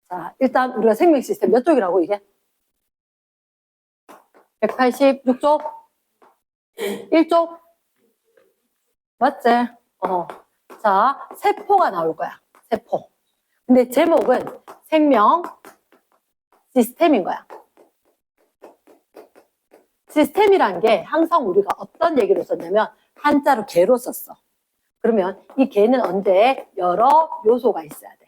자, 일단 우리가 생명 시스템 몇 쪽이라고 이게? 186쪽? 1쪽? 맞지? 자, 세포가 나올 거야. 세포. 근데 제목은 생명 시스템인 거야. 시스템이란 게 항상 우리가 어떤 얘기를 썼냐면 한자로 개로 썼어. 그러면 이 개는 언제 여러 요소가 있어야 돼.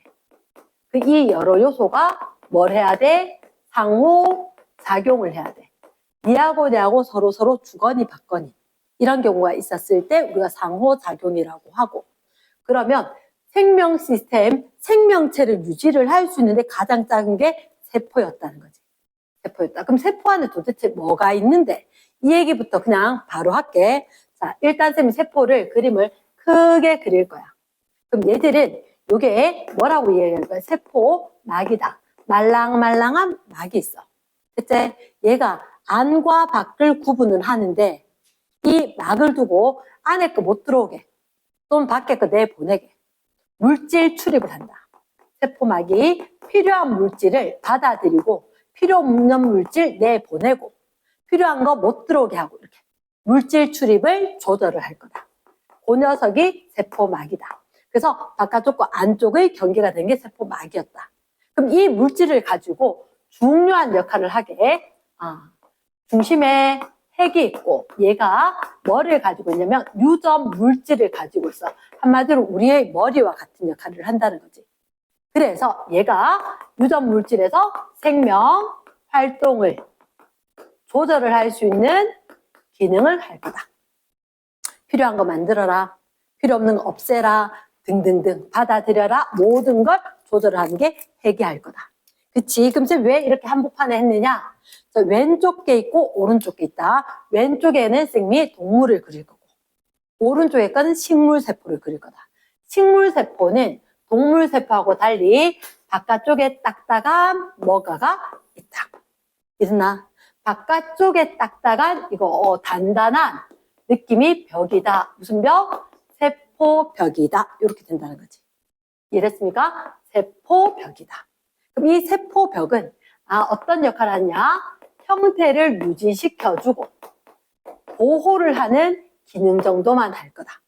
이 여러 요소가 뭘 해야 돼? 상호 작용을 해야 돼. 니하고 내하고 서로 주거니 받거니 이런 경우가 있었을 때 우리가 상호 작용이라고 하고, 그러면 생명 시스템, 생명체를 유지를 할 수 있는데 가장 작은 게 세포였다는 거지. 세포였다. 그럼 세포 안에 도대체 뭐가 있는데? 이 얘기부터 그냥 바로 할게. 자, 일단 쌤이 세포를 그림을 크게 그릴 거야. 그럼 얘들은 요게 뭐라고 이해할 거야? 세포 막이다. 말랑말랑한 막이 있어. 그치? 얘가 안과 밖을 구분을 하는데 이 막을 두고 안에 거 못 들어오게 또는 밖에 거 내보내게 물질 출입을 한다. 세포막이 필요한 물질을 받아들이고 필요 없는 물질 내보내고 필요한 거 못 들어오게 하고 이렇게 물질 출입을 조절을 할 거다. 그 녀석이 세포막이다. 그래서 바깥쪽과 안쪽의 경계가 된 게 세포막이었다. 그럼 이 물질을 가지고 중요한 역할을 하게 중심에 핵이 있고 얘가 뭐를 가지고 있냐면 유전 물질을 가지고 있어. 한마디로 우리의 머리와 같은 역할을 한다는 거지. 그래서 얘가 유전 물질에서 생명 활동을 조절을 할 수 있는 기능을 할 거다. 필요한 거 만들어라, 필요 없는 거 없애라 등등등 받아들여라, 모든 걸 조절을 하는 게 핵이 할 거다. 그치? 그럼 왜 이렇게 한복판에 했느냐? 왼쪽 게 있고 오른쪽 게 있다. 왼쪽에는 쌤이 동물을 그릴 거고 오른쪽에 거는 식물세포를 그릴 거다. 식물세포는 동물세포하고 달리 바깥쪽에 딱딱한 뭐가가 있다. 있나? 바깥쪽에 딱딱한 이거 단단한 느낌이 벽이다. 무슨 벽? 세포벽이다. 이렇게 된다는 거지. 이해됐습니까? 세포벽이다. 그럼 이 세포벽은 어떤 역할을 하냐? 형태를 유지시켜주고 보호를 하는 기능 정도만 할 거다.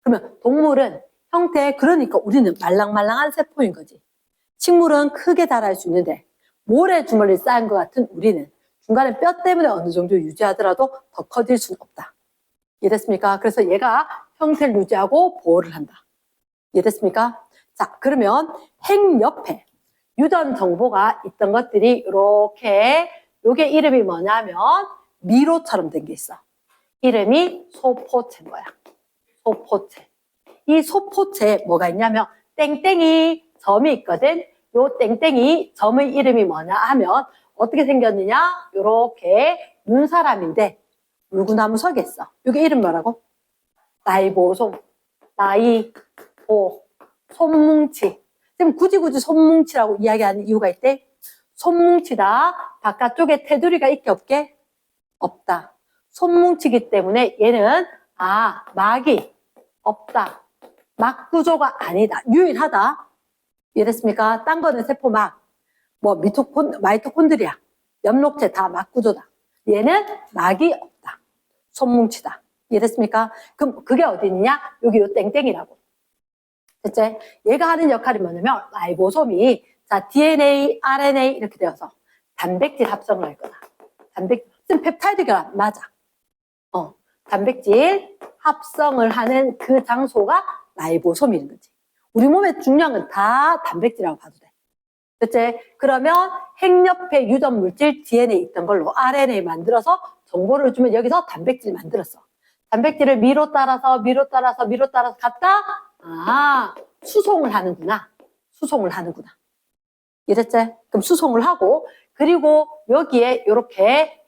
그러면 동물은 형태, 그러니까 우리는 말랑말랑한 세포인 거지. 식물은 크게 자랄 수 있는데 모래 주머니 쌓은 것 같은 우리는 중간에 뼈 때문에 어느 정도 유지하더라도 더 커질 수는 없다. 이해됐습니까? 그래서 얘가 형태를 유지하고 보호를 한다. 이해됐습니까? 자, 그러면 핵 옆에 유전 정보가 있던 것들이 이렇게, 요게 이름이 뭐냐면 미로처럼 된 게 있어. 이름이 소포체인 거야. 소포체. 이 소포체에 뭐가 있냐면 땡땡이 점이 있거든. 요 땡땡이 점의 이름이 뭐냐 하면 어떻게 생겼느냐? 요렇게 눈사람인데 물구나무 석에 있어. 요게 이름 뭐라고? 라이보솜, 라이보, 솜뭉치. 지금 굳이 솜뭉치라고 이야기하는 이유가 있대. 솜뭉치다. 바깥쪽에 테두리가 있게 없게? 없다. 솜뭉치기 때문에 얘는 막이 없다. 막 구조가 아니다. 유일하다. 이해됐습니까? 딴 거는 세포막, 마이토콘드리아, 엽록체 다 막 구조다. 얘는 막이 없다. 솜뭉치다. 이해됐습니까? 그럼 그게 어디 있느냐? 여기 요 땡땡이라고. 됐지? 얘가 하는 역할이 뭐냐면 라이보솜이 DNA, RNA 이렇게 되어서 단백질 합성을 할 거다. 단백질, 펩타이드 결합 맞아. 단백질 합성을 하는 그 장소가 라이보솜인 거지. 우리 몸에 중요한 건 다 단백질이라고 봐도 돼. 됐지? 그러면 핵 옆에 유전 물질 DNA 있던 걸로 RNA 만들어서 정보를 주면 여기서 단백질 만들었어. 단백질을 미로 따라서 갖다 수송을 하는구나. 수송을 하는구나. 이랬지? 그럼 수송을 하고, 그리고 여기에 요렇게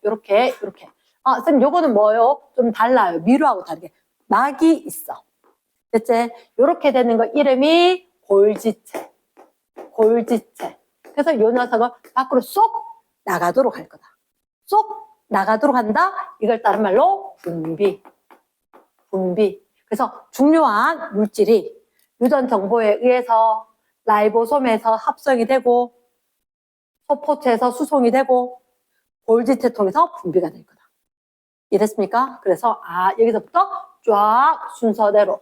쌤 요거는 뭐요? 좀 달라요. 미로하고 다르게 막이 있어. 됐지? 요렇게 되는 거 이름이 골지체. 그래서 요 녀석은 밖으로 쏙 나가도록 할 거다. 쏙 나가도록 한다? 이걸 다른 말로 분비. 그래서 중요한 물질이 유전 정보에 의해서 라이보솜에서 합성이 되고 소포체에서 수송이 되고 골지체 통해서 분비가 될 거다. 이해됐습니까? 그래서 여기서부터 쫙 순서대로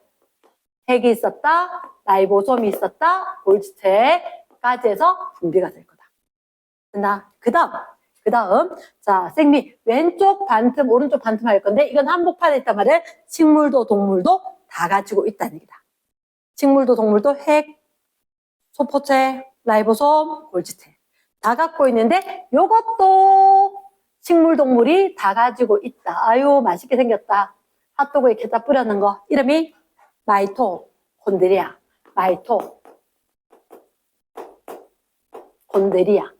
핵이 있었다, 라이보솜이 있었다, 골지체까지 해서 분비가 될 거다. 됐나? 그 다음 자 쌤이 왼쪽 반틈 오른쪽 반틈 할 건데 이건 한복판에 있단 말이에요. 식물도 동물도 다 가지고 있다는 얘기다. 식물도 동물도 핵, 소포체, 라이보솜, 골지체 다 갖고 있는데 요것도 식물 동물이 다 가지고 있다. 아유 맛있게 생겼다. 핫도그에 케찹 뿌려놓은 거 이름이 마이토콘드리아. 마이토콘드리아.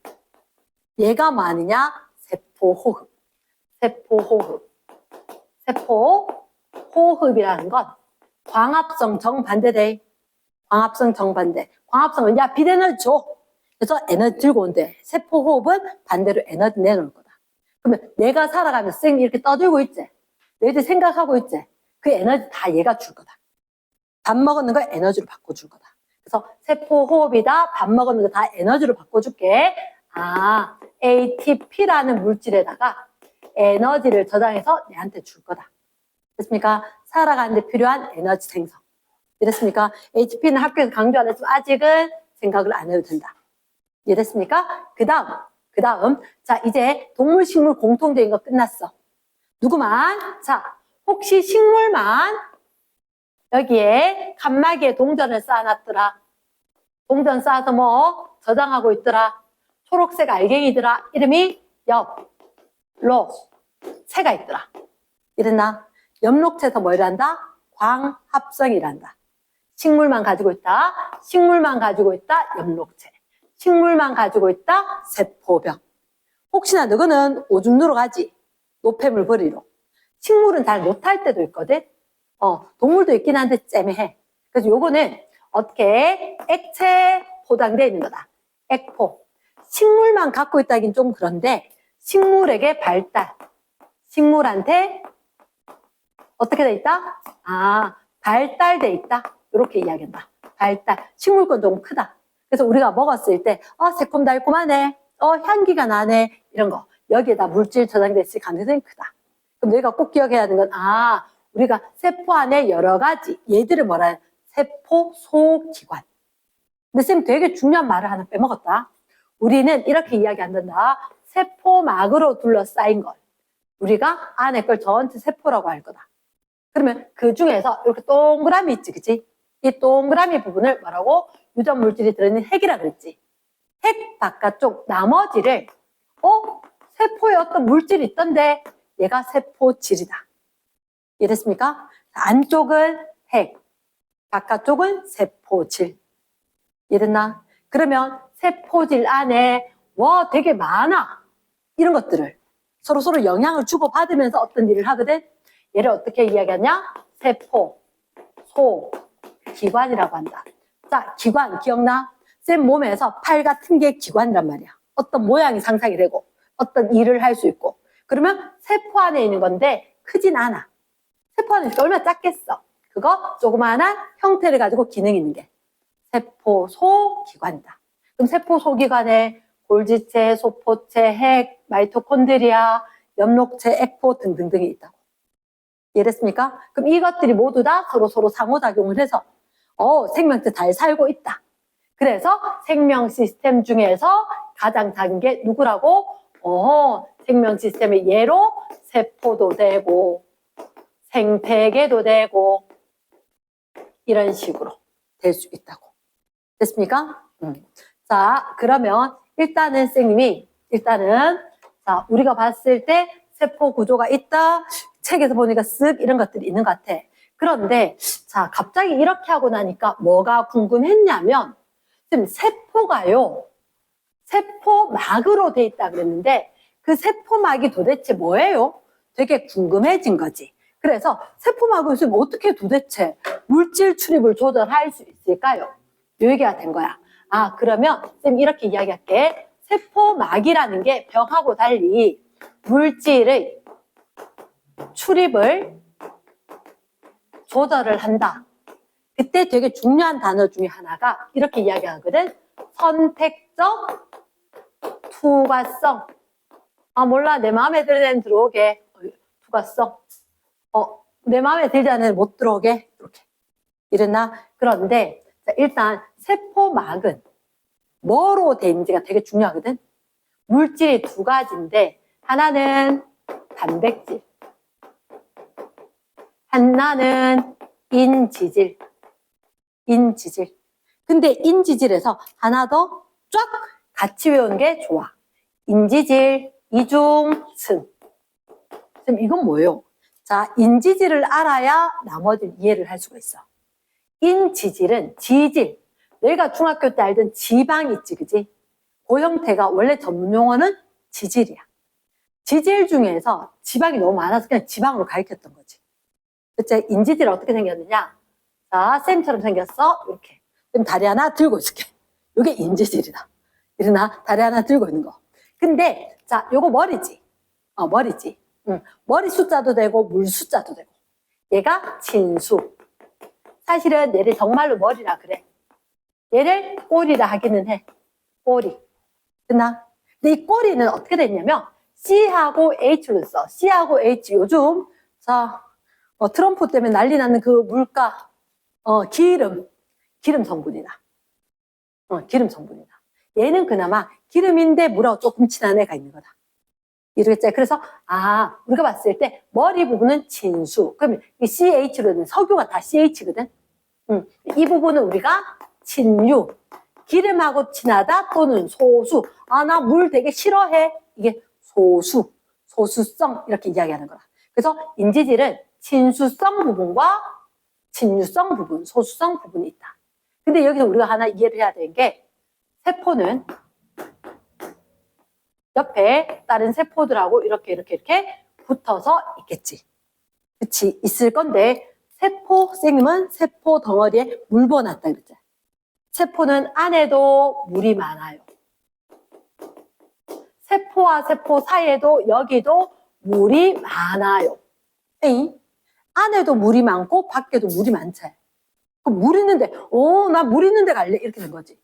얘가 뭐하느냐? 세포호흡. 세포호흡이라는 건 광합성 정반대돼. 광합성 정반대. 광합성은 야 비에너지 줘. 그래서 에너지 들고 온대. 세포호흡은 반대로 에너지 내놓을 거다. 그러면 내가 살아가면서 쌩 이렇게 떠들고 있지. 너희들 생각하고 있지. 그 에너지 다 얘가 줄 거다. 밥 먹었는 거 에너지로 바꿔줄 거다. 그래서 세포호흡이다. 밥 먹었는 거 다 에너지로 바꿔줄게. ATP라는 물질에다가 에너지를 저장해서 내한테 줄 거다. 됐습니까? 살아가는데 필요한 에너지 생성. 이랬습니까? ATP는 학교에서 강조 안 했지만 아직은 생각을 안 해도 된다. 이해됐습니까? 그 다음. 자, 이제 동물, 식물 공통적인 거 끝났어. 누구만? 자, 혹시 식물만 여기에 칸막이에 동전을 쌓아놨더라. 동전 쌓아서 뭐 저장하고 있더라. 초록색 알갱이더라. 이름이 엽록체가 있더라. 이랬나? 엽록체에서 뭐 이란다? 광합성이란다. 식물만 가지고 있다. 식물만 가지고 있다. 엽록체. 식물만 가지고 있다. 세포병. 혹시나 너는 오줌 누러 가지. 노폐물 버리러. 식물은 잘 못할 때도 있거든. 동물도 있긴 한데 째매해. 그래서 요거는 어떻게 액체 포장되어 있는 거다. 액포. 식물만 갖고 있다긴 좀 그런데 식물에게 발달. 식물한테 어떻게 돼 있다? 발달돼 있다. 이렇게 이야기한다. 발달. 식물 건 좀 크다. 그래서 우리가 먹었을 때 새콤달콤하네. 향기가 나네. 이런 거. 여기에다 물질 저장됐을 가능성이 크다. 그럼 너희가 꼭 기억해야 하는 건 우리가 세포 안에 여러 가지 얘들을 뭐라 해? 세포 소기관. 근데 쌤 되게 중요한 말을 하나 빼먹었다. 우리는 이렇게 이야기한단다. 세포막으로 둘러싸인 것. 우리가 안에 걸 전체 세포라고 할 거다. 그러면 그 중에서 이렇게 동그라미 있지, 그치? 이 동그라미 부분을 뭐라고? 유전 물질이 들어있는 핵이라 그랬지. 핵 바깥쪽 나머지를 세포에 어떤 물질이 있던데 얘가 세포질이다. 이해됐습니까? 안쪽은 핵, 바깥쪽은 세포질. 이해됐나? 그러면 세포질 안에 되게 많아. 이런 것들을 서로 영향을 주고받으면서 어떤 일을 하거든? 얘를 어떻게 이야기하냐? 세포, 소, 기관이라고 한다. 자, 기관 기억나? 쌤 몸에서 팔 같은 게 기관이란 말이야. 어떤 모양이 상상이 되고 어떤 일을 할 수 있고. 그러면 세포 안에 있는 건데 크진 않아. 세포 안에 얼마나 작겠어. 그거 조그마한 형태를 가지고 기능이 있는 게 세포 소기관이다. 그럼 세포 소기관에 골지체, 소포체, 핵, 마이토콘드리아, 엽록체, 액포 등등등이 있다고. 이해됐습니까? 그럼 이것들이 모두 다 서로 상호작용을 해서 생명체 잘 살고 있다. 그래서 생명 시스템 중에서 가장 작은 게 누구라고? 생명 시스템의 예로 세포도 되고 생태계도 되고 이런 식으로 될 수 있다고. 됐습니까? 자, 그러면 일단은 선생님이 자, 우리가 봤을 때 세포 구조가 있다. 책에서 보니까 쓱 이런 것들이 있는 것 같아. 그런데 자, 갑자기 이렇게 하고 나니까 뭐가 궁금했냐면 지금 세포가요. 세포막으로 돼 있다 그랬는데 그 세포막이 도대체 뭐예요? 되게 궁금해진 거지. 그래서 세포막을 지금 어떻게 도대체 물질 출입을 조절할 수 있을까요? 이 얘기가 된 거야. 그러면 쌤 이렇게 이야기할게. 세포막이라는 게 벽하고 달리 물질의 출입을 조절을 한다. 그때 되게 중요한 단어 중에 하나가 이렇게 이야기하거든. 선택적 투과성. 아, 몰라. 내 마음에 드는 애는 들어오게. 투과성. 내 마음에 들지 않는 애는 못 들어오게. 이렇게. 이랬나? 그런데, 자, 일단, 세포막은 뭐로 돼 있는지가 되게 중요하거든? 물질이 두 가지인데, 하나는 단백질, 하나는 인지질. 인지질. 근데 인지질에서 하나 더 쫙 같이 외우는 게 좋아. 인지질, 이중층. 그럼 이건 뭐예요? 자, 인지질을 알아야 나머지는 이해를 할 수가 있어. 인지질은 지질. 내가 중학교 때 알던 지방 있지, 그지? 그 형태가 원래 전문 용어는 지질이야. 지질 중에서 지방이 너무 많아서 그냥 지방으로 가르쳤던 거지. 그치? 인지질이 어떻게 생겼느냐? 자, 쌤처럼 생겼어. 이렇게. 그럼 다리 하나 들고 있을게. 이게 인지질이다. 이러나? 다리 하나 들고 있는 거. 근데, 자, 요거 머리지. 머리지. 머리 숫자도 되고, 물 숫자도 되고. 얘가 진수. 사실은 얘를 정말로 머리라 그래. 얘를 꼬리라 하기는 해. 꼬리. 됐나? 근데 이 꼬리는 어떻게 됐냐면, C하고 H로 써. C하고 H. 요즘, 자, 트럼프 때문에 난리 나는 그 물가, 기름 성분이다. 기름 성분이다. 얘는 그나마 기름인데 물하고 조금 친한 애가 있는 거다. 이러겠지? 그래서, 우리가 봤을 때 머리 부분은 진수. 그러면 이 CH로는 석유가 다 CH거든? 이 부분은 우리가 진유. 기름하고 친하다 또는 소수. 나 물 되게 싫어해. 이게 소수. 소수성. 이렇게 이야기하는 거다. 그래서 인지질은 진수성 부분과 진유성 부분, 소수성 부분이 있다. 근데 여기서 우리가 하나 이해를 해야 되는 게 세포는 옆에 다른 세포들하고 이렇게 붙어서 있겠지. 그치? 있을 건데 쌤은 세포 덩어리에 물 부어놨다 그랬지. 세포는 안에도 물이 많아요. 세포와 세포 사이에도 여기도 물이 많아요. 에이? 안에도 물이 많고 밖에도 물이 많지. 그럼 물 있는데 나 물 있는데 갈래 이렇게 된 거지.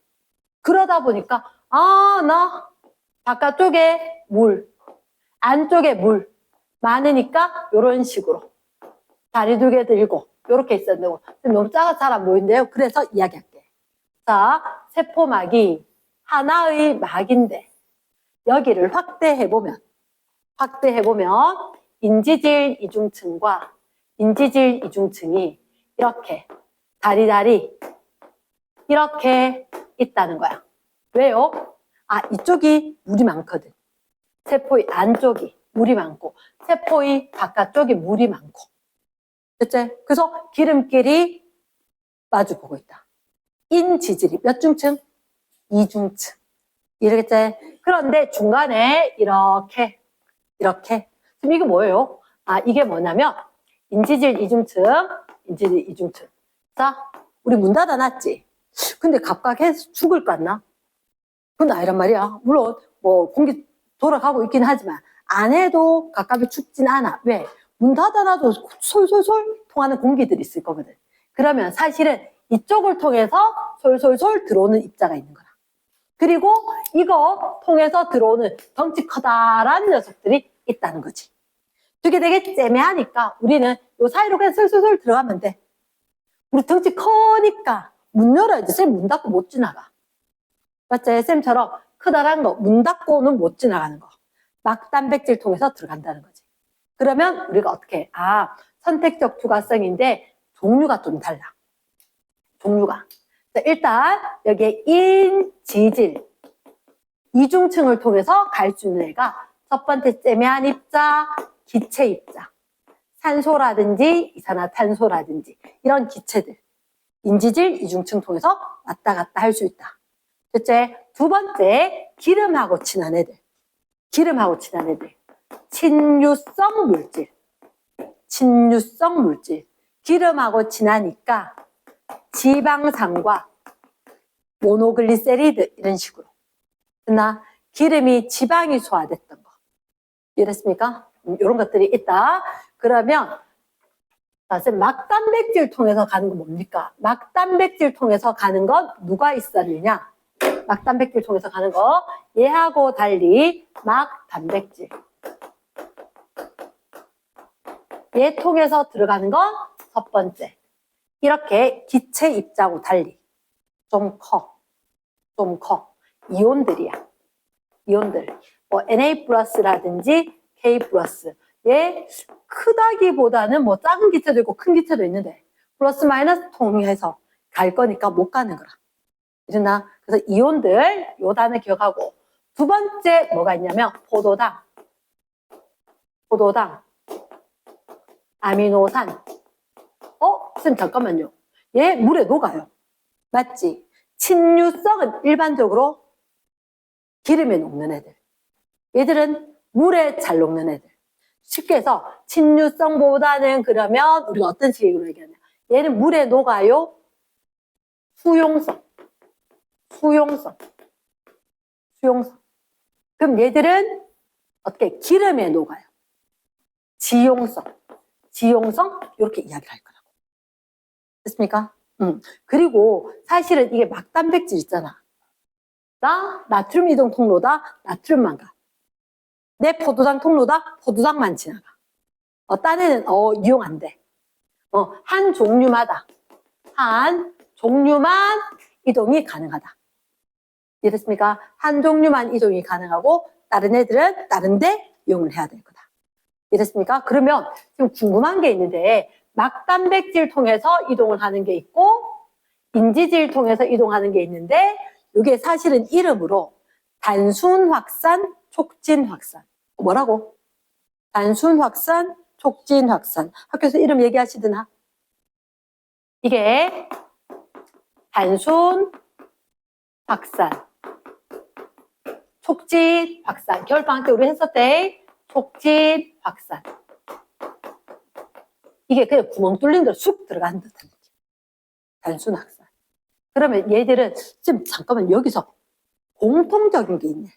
그러다 보니까 나 바깥쪽에 물, 안쪽에 물 많으니까 이런 식으로 다리 두 개 들고 이렇게 있었는데 너무 작아서 잘 안 보이는데요. 그래서 이야기할게. 자, 세포막이 하나의 막인데 여기를 확대해보면 인지질 이중층과 인지질 이중층이 이렇게 다리 이렇게 있다는 거야. 왜요? 이쪽이 물이 많거든. 세포의 안쪽이 물이 많고 세포의 바깥쪽이 물이 많고. 됐지? 그래서 기름끼리 마주보고 있다. 인지질이 몇 중층? 이중층. 이러겠지? 그런데 중간에 이렇게. 그럼 이게 뭐예요? 이게 뭐냐면 인지질 이중층. 자, 우리 문 닫아놨지? 근데 갑각해서 죽을 것 같나? 그건 아니란 말이야. 물론 뭐 공기 돌아가고 있긴 하지만 안에도 가깝게 춥진 않아. 왜? 문 닫아놔도 솔솔솔 통하는 공기들이 있을 거거든. 그러면 사실은 이쪽을 통해서 솔솔솔 들어오는 입자가 있는 거라. 그리고 이거 통해서 들어오는 덩치 커다란 녀석들이 있다는 거지. 그게 되게 째매하니까 우리는 요 사이로 그냥 솔솔솔 들어가면 돼. 우리 덩치 커니까 문 열어야지. 쌤 문 닫고 못 지나가. 맞지? 쌤처럼 크다란 거 문 닫고는 못 지나가는 거. 막 단백질 통해서 들어간다는 거지. 그러면 우리가 어떻게 선택적 투과성인데 종류가 좀 달라. 종류가. 자, 일단 여기에 인지질 이중층을 통해서 갈 수 있는 애가 첫 번째 째매한 입자, 기체 입자. 산소라든지 이산화탄소라든지 이런 기체들. 인지질 이중층 통해서 왔다 갔다 할 수 있다. 둘째, 두 번째 기름하고 친한 애들. 친유성 물질. 기름하고 친하니까 지방산과 모노글리세리드 이런 식으로. 그러나 기름이 지방이 소화됐던 거. 이랬습니까? 이런 것들이 있다. 그러면 막단백질 통해서 가는 건 뭡니까? 막단백질 통해서 가는 건 누가 있었느냐? 막단백질 통해서 가는 거. 얘하고 달리 막단백질. 얘 통해서 들어가는 거 첫 번째. 이렇게 기체 입자하고 달리 좀 커. 이온들이야. 이온들. 뭐 Na 플러스라든지 K 플러스. 얘 크다기보다는 뭐 작은 기체도 있고 큰 기체도 있는데 플러스 마이너스 통해서 갈 거니까 못 가는 거라. 이랬나? 그래서 이온들 요 단어 기억하고 두 번째 뭐가 있냐면 포도당, 아미노산. 쌤 잠깐만요. 얘 물에 녹아요. 맞지? 친유성은 일반적으로 기름에 녹는 애들. 얘들은 물에 잘 녹는 애들. 쉽게 해서 친유성보다는 그러면 우리가 어떤 식으로 얘기하냐. 얘는 물에 녹아요. 수용성. 그럼 얘들은 어떻게 기름에 녹아요. 지용성 이렇게 이야기를 할 거라고. 됐습니까? 그리고 사실은 이게 막단백질 있잖아. 나 나트륨 이동 통로다. 나트륨만 가. 내 포도당 통로다. 포도당만 지나가. 딴 애는 이용 안 돼. 한 종류만 이동이 가능하다. 이해됐습니까? 한 종류만 이동이 가능하고 다른 애들은 다른 데 이용을 해야 될 거다. 이해됐습니까? 그러면 지금 궁금한 게 있는데 막단백질 통해서 이동을 하는 게 있고 인지질 통해서 이동하는 게 있는데 이게 사실은 이름으로 단순 확산, 촉진 확산. 뭐라고? 단순 확산, 촉진 확산. 학교에서 이름 얘기하시드나? 이게 단순 확산, 촉진 확산. 겨울방학 때 우리 했었대. 촉진 확산. 이게 그냥 구멍 뚫린 대로 쑥 들어가는 듯한 거지. 단순 확산. 그러면 얘들은 지금 잠깐만 여기서 공통적인 게 있네.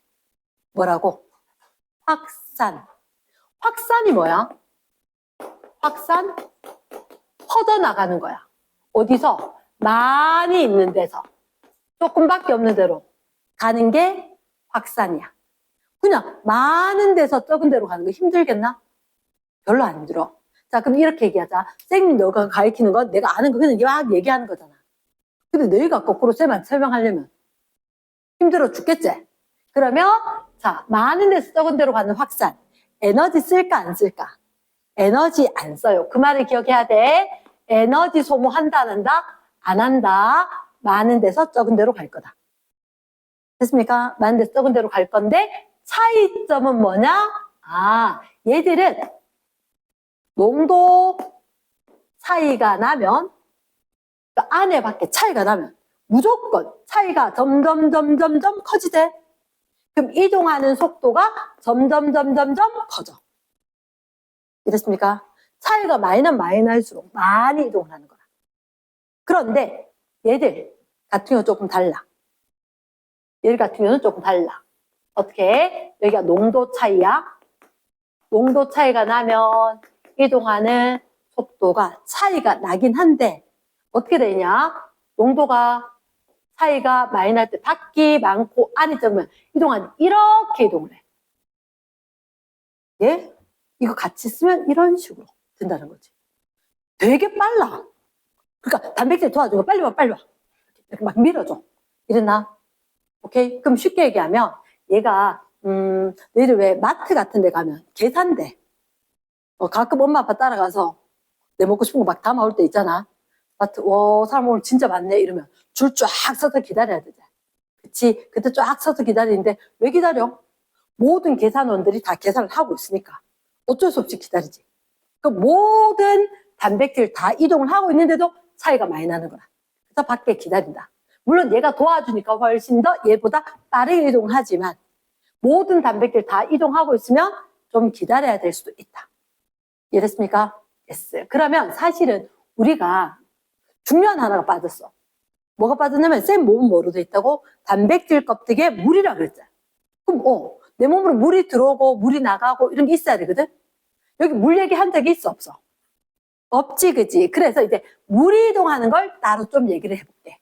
뭐라고? 확산. 확산이 뭐야? 확산? 퍼져나가는 거야. 어디서? 많이 있는 데서 조금밖에 없는 데로 가는 게 확산이야. 그냥 많은 데서 적은 데로 가는 거 힘들겠나? 별로 안 힘들어. 자, 그럼 이렇게 얘기하자. 쌤이 너가 가르치는 건 내가 아는 거 그냥 막 얘기하는 거잖아. 근데 너희가 거꾸로 쌤한테 설명하려면 힘들어 죽겠지? 그러면 자, 많은 데서 적은 데로 가는 확산. 에너지 쓸까 안 쓸까? 에너지 안 써요. 그 말을 기억해야 돼. 에너지 소모한다 안 한다? 안 한다. 많은 데서 적은 데로 갈 거다. 됐습니까? 많은 데서 적은 데로 갈 건데 차이점은 뭐냐? 얘들은 농도 차이가 나면 그 안에 밖에 차이가 나면 무조건 차이가 점점 커지대. 그럼 이동하는 속도가 점점 커져. 이랬습니까? 차이가 많이 날수록 많이 이동을 하는 거야. 그런데 얘들 같은 경우는 조금 달라. 얘들 같은 경우는 조금 달라. 어떻게? 여기가 농도 차이야. 농도 차이가 나면 이동하는 속도가 차이가 나긴 한데 어떻게 되냐? 농도가 차이가 많이 날 때 밖이 많고 안이 적으면 이동하는 이렇게 이동을 해. 예? 이거 같이 쓰면 이런 식으로 된다는 거지. 되게 빨라. 그러니까 단백질 도와준 거 빨리 와. 이렇게 막 밀어줘. 이랬나? 오케이? 그럼 쉽게 얘기하면 얘가 너희들 왜 마트 같은 데 가면 계산대. 가끔 엄마 아빠 따라가서 내 먹고 싶은 거 막 담아올 때 있잖아. 마트, 사람 오늘 진짜 많네 이러면 줄 쫙 서서 기다려야 되잖아. 그치? 그때 쫙 서서 기다리는데 왜 기다려? 모든 계산원들이 다 계산을 하고 있으니까 어쩔 수 없이 기다리지. 그 모든 단백질 다 이동을 하고 있는데도 차이가 많이 나는 거야. 그래서 밖에 기다린다. 물론 얘가 도와주니까 훨씬 더 얘보다 빠르게 이동을 하지만 모든 단백질 다 이동하고 있으면 좀 기다려야 될 수도 있다. 이해됐습니까? yes. 그러면 사실은 우리가 중요한 하나가 빠졌어. 뭐가 빠졌냐면 쌤 몸은 뭐로 돼 있다고? 단백질 껍데기에 물이라 그랬잖아. 그럼 내 몸으로 물이 들어오고 물이 나가고 이런 게 있어야 되거든? 여기 물 얘기한 적이 있어 없어? 없지 그지? 그래서 이제 물이 이동하는 걸 따로 좀 얘기를 해볼게.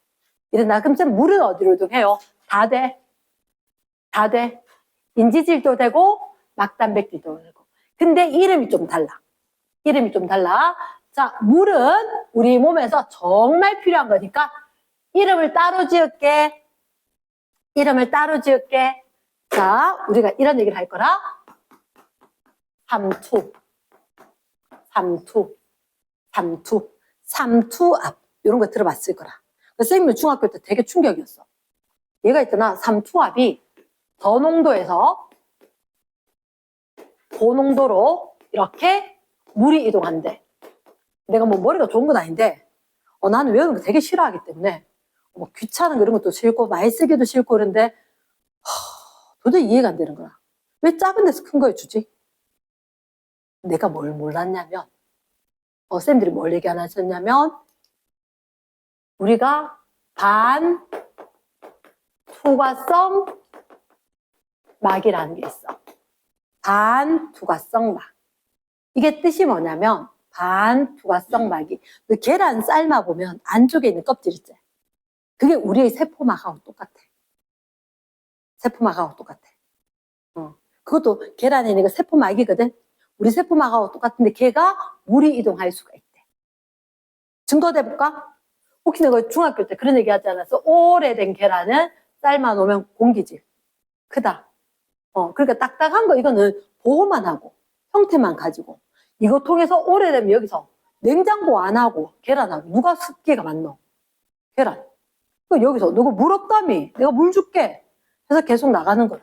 이랬나? 그럼 쌤 물은 어디로 이동해요? 다 돼. 다 돼. 인지질도 되고 막단백질도 되고. 근데 이름이 좀 달라. 이름이 좀 달라. 자, 물은 우리 몸에서 정말 필요한 거니까 이름을 따로 지을게. 이름을 따로 지을게. 자, 우리가 이런 얘기를 할 거라. 삼투, 삼투, 삼투, 삼투압. 이런 거 들어봤을 거라. 선생님은 중학교 때 되게 충격이었어. 얘가 있잖아. 삼투압이 저농도에서 고농도로 이렇게 물이 이동한대. 내가 뭐 머리가 좋은 건 아닌데, 나는 외우는 거 되게 싫어하기 때문에, 뭐 귀찮은 거 이런 것도 싫고, 많이 쓰기도 싫고 그런데, 도저히 이해가 안 되는 거야. 왜 작은 데서 큰 거에 주지? 내가 뭘 몰랐냐면, 쌤들이 뭘 얘기 안 하셨냐면, 우리가 반 투과성 막이라는 게 있어. 반 투과성 막. 이게 뜻이 뭐냐면, 반 투과성 막이. 그 계란 삶아 보면 안쪽에 있는 껍질 있지? 그게 우리의 세포막하고 똑같아. 세포막하고 똑같아. 그것도 계란에 있는 거 세포막이거든. 우리 세포막하고 똑같은데 걔가 물이 이동할 수가 있대. 증거 대볼까? 혹시 내가 중학교 때 그런 얘기 하지 않았어? 오래된 계란은 삶아 놓으면 공기질. 크다. 그러니까 딱딱한 거 이거는 보호만 하고 형태만 가지고 이거 통해서 오래되면 여기서 냉장고 안 하고 계란하고 누가 습기가 많노? 계란. 여기서 누구 물 없다며? 내가 물 줄게. 해서 계속 나가는 거라.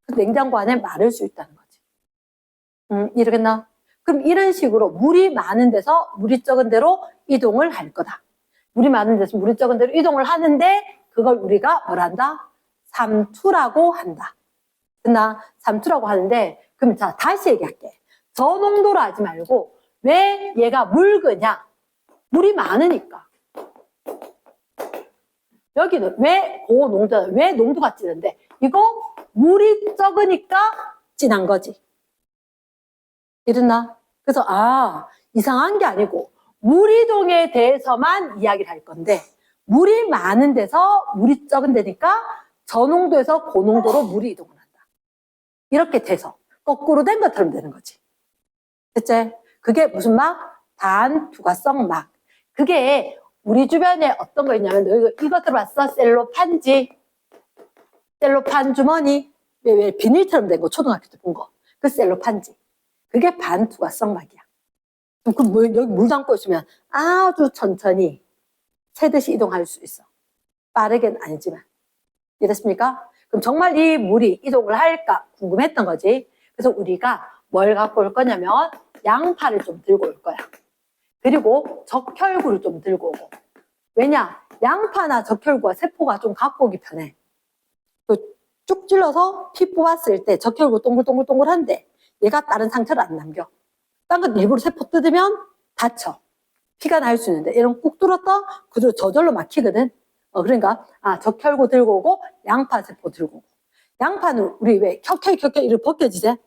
냉장고 안에 마를 수 있다는 거지. 이러겠나? 그럼 이런 식으로 물이 많은 데서 물이 적은 데로 이동을 할 거다. 물이 많은 데서 물이 적은 데로 이동을 하는데 그걸 우리가 뭘 한다? 삼투라고 한다. 됐나? 삼투라고 하는데 그럼 자 다시 얘기할게. 저농도로 하지 말고 왜 얘가 묽으냐? 물이 많으니까. 여기는 왜 고농도, 왜 농도가 진한데? 이거 물이 적으니까 진한 거지. 이랬나? 그래서 이상한 게 아니고 물이동에 대해서만 이야기를 할 건데 물이 많은 데서 물이 적은 데니까 저농도에서 고농도로 물이 이동을 한다. 이렇게 돼서 거꾸로 된 것처럼 되는 거지. 됐지? 그게 무슨 막? 반투과성 막. 그게 우리 주변에 어떤 거 있냐면 이거 들어봤어? 셀로판지. 셀로판 주머니. 왜 비닐처럼 된 거 초등학교 때 본 거. 그 셀로판지. 그게 반투과성 막이야. 그럼 여기 물 담고 있으면 아주 천천히 새듯이 이동할 수 있어. 빠르게는 아니지만. 이해됐습니까? 그럼 정말 이 물이 이동을 할까 궁금했던 거지. 그래서 우리가 뭘 갖고 올 거냐면 양파를 좀 들고 올 거야. 그리고 적혈구를 좀 들고 오고. 왜냐? 양파나 적혈구가 세포가 좀 갖고 오기 편해. 쭉 찔러서 피 뽑았을 때 적혈구 동글동글동글한데 얘가 다른 상처를 안 남겨. 딴 건 일부러 세포 뜯으면 다쳐. 피가 날 수 있는데 이런 꾹 뚫었다? 그대로 저절로 막히거든. 그러니까 적혈구 들고 오고 양파 세포 들고 오고. 양파는 우리 왜 켜켜이 이렇게 벗겨지지?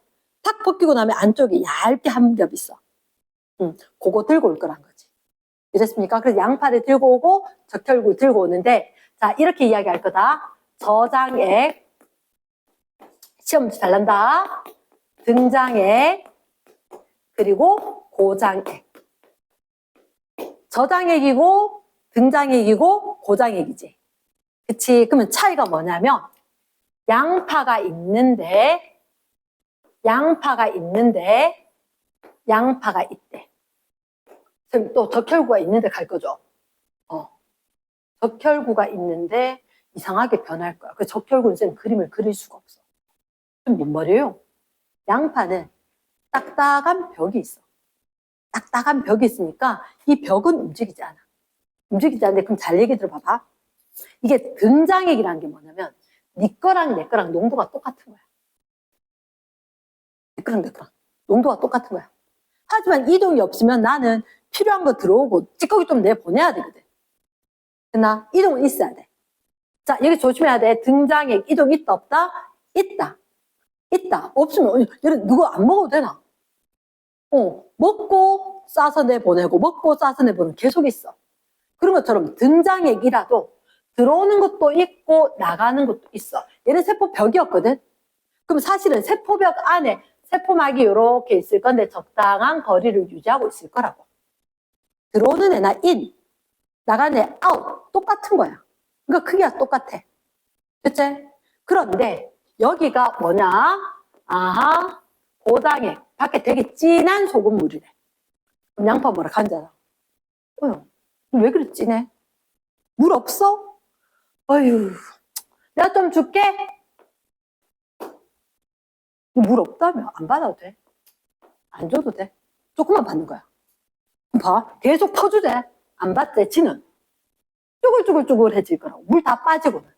탁 벗기고 나면 안쪽에 얇게 한 겹 있어. 그거 들고 올 거란 거지. 이랬습니까? 그래서 양파를 들고 오고 적혈구 들고 오는데 자 이렇게 이야기할 거다. 저장액 시험 문제 잘 난다. 등장액 그리고 고장액. 저장액이고 등장액이고 고장액이지. 그치? 그러면 차이가 뭐냐면 양파가 있는데 양파가 있대. 그럼 또 적혈구가 있는데 갈 거죠. 적혈구가 있는데 이상하게 변할 거야. 그 적혈구는 쌤 그림을 그릴 수가 없어. 그럼 뭔 말이에요? 양파는 딱딱한 벽이 있어. 딱딱한 벽이 있으니까 이 벽은 움직이지 않아. 움직이지 않는데 그럼 잘 얘기 들어봐봐. 이게 등장액이라는 게 뭐냐면 네 거랑 내 거랑 농도가 똑같은 거야. 내 거랑 내 거랑 농도가 똑같은 거야. 하지만 이동이 없으면 나는 필요한 거 들어오고 찌꺼기 좀 내보내야 되거든. 됐나? 이동은 있어야 돼. 자, 여기 조심해야 돼. 등장액 이동 있다 없다? 있다. 있다. 없으면 누가 안 먹어도 되나? 먹고 싸서 내보내고 먹고 싸서 내보내고 계속 있어. 그런 것처럼 등장액이라도 들어오는 것도 있고 나가는 것도 있어. 얘는 세포벽이었거든. 그럼 사실은 세포벽 안에 세포막이 이렇게 있을 건데 적당한 거리를 유지하고 있을 거라고. 들어오는 애나 인, 나가는 애 아웃 똑같은 거야. 그러니까 크기가 똑같아. 그치? 그런데 여기가 뭐냐? 아하, 고당액. 밖에 되게 진한 소금물이래. 그럼 양파 뭐라 간잖아. 왜 그래 진해? 물 없어? 어휴, 내가 좀 줄게. 물 없다며 안 받아도 돼. 안 줘도 돼. 조금만 받는 거야. 봐, 계속 퍼주대. 안 받대, 지는. 쭈글쭈글쭈글해질 거라고. 물 다 빠지고는.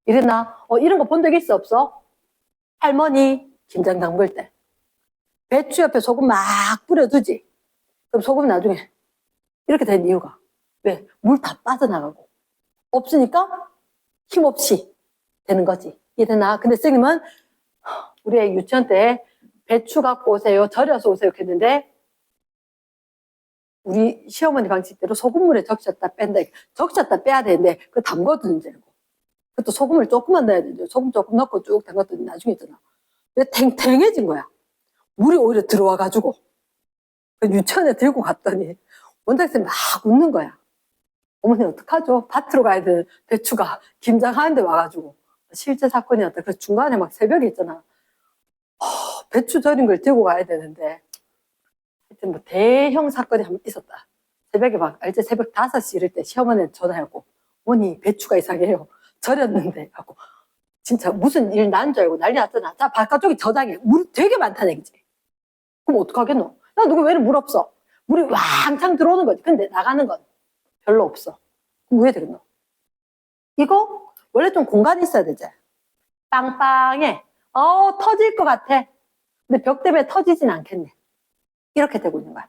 이랬나? 이런 거 본 적 있어, 없어? 할머니 김장 담글 때 배추 옆에 소금 막 뿌려두지. 그럼 소금 나중에 이렇게 된 이유가 왜? 물 다 빠져나가고 없으니까 힘없이 되는 거지. 이랬나? 근데 선생님은 우리 애 유치원 때 배추 갖고 오세요, 절여서 오세요 이렇게 했는데 우리 시어머니 방식대로 소금물에 적셨다 뺀다. 적셨다 빼야 되는데 그거 담궈두는 재고. 그것도 소금을 조금만 넣어야 되는데 소금 조금 넣고 쭉 담갔더니 나중에 있잖아. 왜 탱탱해진 거야. 물이 오히려 들어와가지고. 유치원에 들고 갔더니 원장쌤이 막 웃는 거야. 어머니 어떡하죠? 밭으로 가야 되는 배추가 김장하는데 와가지고. 실제 사건이었다. 그래서 중간에 막 새벽에 있잖아. 배추 절인 걸 들고 가야 되는데 하여튼 뭐 대형 사건이 한 번 있었다. 새벽에 막 알지? 새벽 5시 이럴 때 시어머니한테 전화하고 어머니 배추가 이상해요. 절였는데 하고 진짜 무슨 일 난 줄 알고 난리 났잖아. 자, 바깥쪽이 저장해. 물 되게 많다는 얘기지. 그럼 어떡하겠노? 나 누구 왜 물 없어? 물이 왕창 들어오는 거지. 근데 나가는 건 별로 없어. 그럼 왜 되겠노? 이거 원래 좀 공간이 있어야 되지. 빵빵해. 터질 것 같아. 근데 벽 때문에 터지진 않겠네. 이렇게 되고 있는 거야.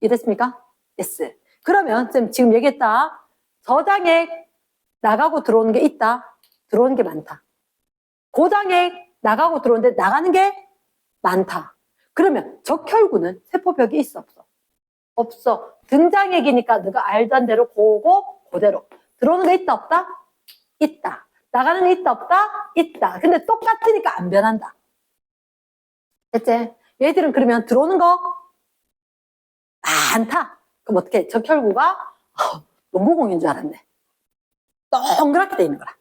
이해됐습니까? yes. 그러면 쌤 지금 얘기했다. 저장액 나가고 들어오는 게 있다. 들어오는 게 많다. 고장액 나가고 들어오는데 나가는 게 많다. 그러면 적혈구는 세포벽이 있어 없어? 없어. 등장액이니까 너가 알던 대로 그대로. 들어오는 게 있다 없다? 있다. 나가는 게 있다 없다? 있다. 근데 똑같으니까 안 변한다. 됐지? 얘들은 그러면 들어오는 거 많다. 그럼 어떻게? 적혈구가 농구공인 줄 알았네. 동그랗게 돼 있는 거라.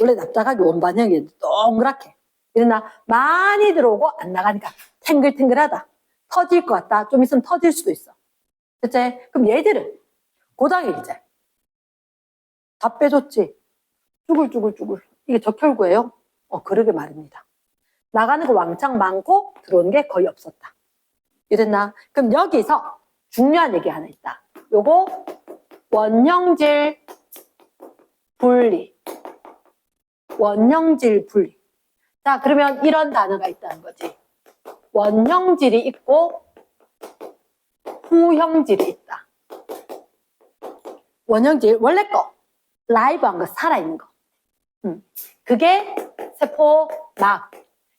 원래 납작하게 원반형이었는데 동그랗게. 이러나 많이 들어오고 안 나가니까 탱글탱글하다. 터질 것 같다. 좀 있으면 터질 수도 있어. 됐지? 그럼 얘들은 고당액이지. 다 빼줬지. 쭈글쭈글쭈글. 이게 적혈구예요? 그러게 말입니다. 나가는 거 왕창 많고 들어오는 게 거의 없었다. 이랬나? 그럼 여기서 중요한 얘기 하나 있다. 요거 원형질 분리. 원형질 분리. 자, 그러면 이런 단어가 있다는 거지. 원형질이 있고 후형질이 있다. 원형질, 원래 거. 라이브한 거, 살아있는 거. 그게 세포막.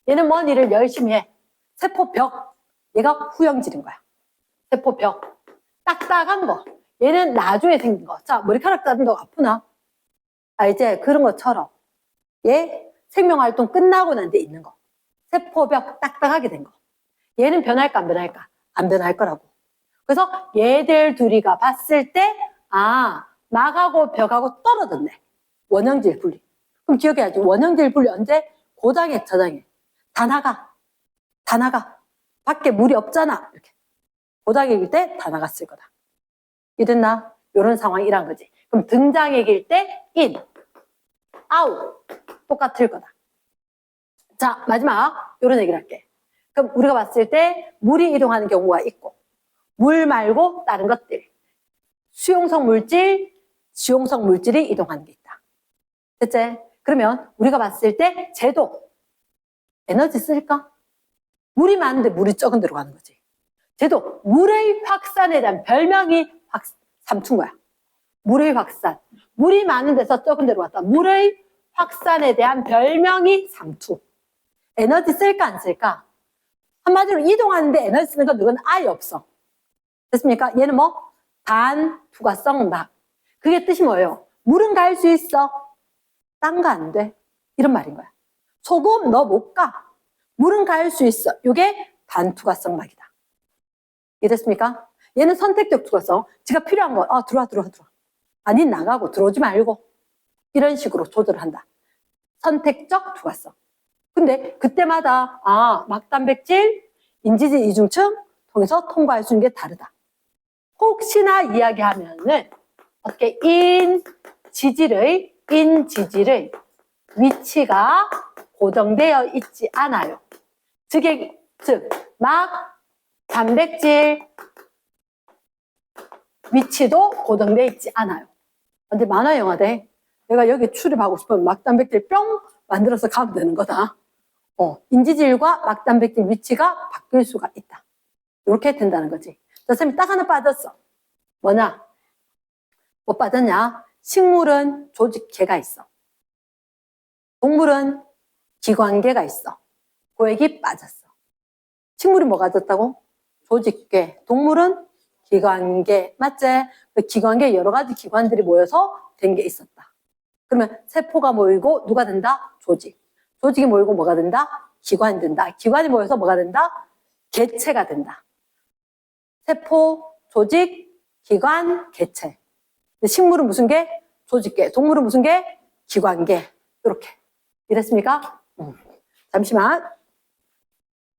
얘는 뭔 일을 열심히 해. 세포벽. 얘가 후형질인 거야. 세포벽. 딱딱한 거. 얘는 나중에 생긴 거. 자, 머리카락 자른다고 아프나? 이제 그런 것처럼. 얘 생명활동 끝나고 난 데 있는 거. 세포벽 딱딱하게 된 거. 얘는 변할까 안 변할까? 안 변할 거라고. 그래서 얘들 둘이가 봤을 때 막하고 벽하고 떨어졌네. 원형질 분리. 그럼 기억해야지. 원형질 분리 언제? 고장액, 저장액. 다 나가. 다 나가. 밖에 물이 없잖아. 이렇게. 고장액일 때 다 나갔을 거다. 이랬나? 이런 상황이란 거지. 그럼 등장액일 때 in, out. 똑같을 거다. 자, 마지막 이런 얘기를 할게. 그럼 우리가 봤을 때 물이 이동하는 경우가 있고 물 말고 다른 것들. 수용성 물질, 지용성 물질이 이동하는 게 있다. 됐지? 그러면 우리가 봤을 때 쟤도 에너지 쓸까? 물이 많은데 물이 적은 데로 가는 거지. 쟤도 물의 확산에 대한 별명이 삼투인 거야. 물의 확산. 물이 많은 데서 적은 데로 갔다. 물의 확산에 대한 별명이 삼투. 에너지 쓸까 안 쓸까? 한마디로 이동하는데 에너지 쓰는 건 누군 아예 없어. 됐습니까? 얘는 뭐? 단, 투과성, 막. 그게 뜻이 뭐예요? 물은 갈 수 있어. 딴 거 안 돼. 이런 말인 거야. 소금 너 못 가. 물은 갈 수 있어. 이게 반투과성 막이다. 이해됐습니까? 얘는 선택적 투과성. 지가 필요한 거, 들어와. 아니, 나가고 들어오지 말고. 이런 식으로 조절을 한다. 선택적 투과성. 근데 그때마다, 막단백질, 인지질 이중층 통해서 통과할 수 있는 게 다르다. 혹시나 이야기하면은, 어떻게, 인지질의 위치가 고정되어 있지 않아요. 즉, 단백질 위치도 고정되어 있지 않아요. 근데 만화 영화대 내가 여기 출입하고 싶으면 막단백질 뿅 만들어서 가면 되는 거다. 인지질과 막단백질 위치가 바뀔 수가 있다. 이렇게 된다는 거지. 자, 선생님 딱 하나 빠졌어. 뭐냐? 뭐 빠졌냐? 식물은 조직계가 있어. 동물은 기관계가 있어. 그 얘기 빠졌어. 식물이 뭐가 졌다고? 조직계. 동물은 기관계. 맞지? 그 기관계 여러 가지 기관들이 모여서 된 게 있었다. 그러면 세포가 모이고 누가 된다? 조직. 조직이 모이고 뭐가 된다? 기관이 된다. 기관이 모여서 뭐가 된다? 개체가 된다. 세포, 조직, 기관, 개체. 식물은 무슨 개? 조직계. 동물은 무슨 개? 기관계. 이렇게. 이랬습니까? 잠시만.